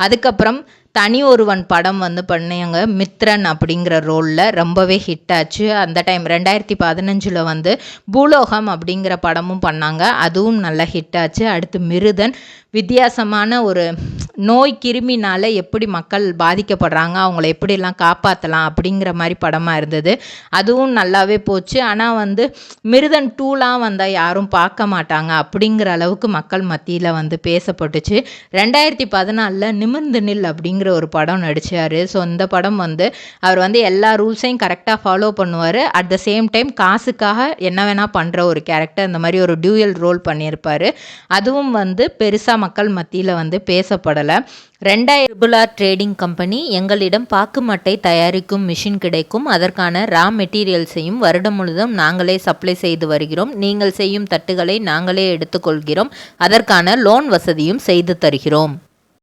அதுக்கப்புறம் தனி ஒருவன் படம் வந்து பண்ணாங்க. மித்ரன் அப்படிங்கிற ரோலில் ரொம்பவே ஹிட் ஆச்சு. அந்த டைம் 2015 வந்து பூலோகம் அப்படிங்கிற படமும் பண்ணாங்க. அதுவும் நல்லா ஹிட் ஆச்சு. அடுத்து மிருதன், வித்தியாசமான ஒரு நோய் கிருமினால் எப்படி மக்கள் பாதிக்கப்படுறாங்க, அவங்கள எப்படிலாம் காப்பாற்றலாம் அப்படிங்கிற மாதிரி படமாக இருந்தது. அதுவும் நல்லாவே போச்சு. ஆனால் வந்து மிருதன் 2லாம் வந்தால் யாரும் பார்க்க மாட்டாங்க அப்படிங்கிற அளவுக்கு மக்கள் மத்தியில் வந்து பேசப்பட்டுச்சு. 2014 நிமிர்ந்து நில் அப்படிங்கிற ஒரு படம் நடிச்சார். ஸோ இந்த படம் வந்து அவர் வந்து எல்லா ரூல்ஸையும் கரெக்டாக ஃபாலோ பண்ணுவார். அட் த சேம் டைம் காசுக்காக என்ன வேணால் பண்ணுற ஒரு கேரக்டர், இந்த மாதிரி ஒரு டியூயல் ரோல் பண்ணியிருப்பார். அதுவும் வந்து பெருசாக மக்கள் மத்தியில் வந்து பேசப்படலை. 2000 ட்ரேடிங் கம்பெனி எங்களிடம் பாக்கு மட்டை தயாரிக்கும் மிஷின் கிடைக்கும். அதற்கான ரா மெட்டீரியல்ஸையும் வருடம் முழுதும் நாங்களே சப்ளை செய்து வருகிறோம். நீங்கள் செய்யும் தட்டுகளை நாங்களே எடுத்துக்கொள்கிறோம். அதற்கான லோன் வசதியும் செய்து தருகிறோம்.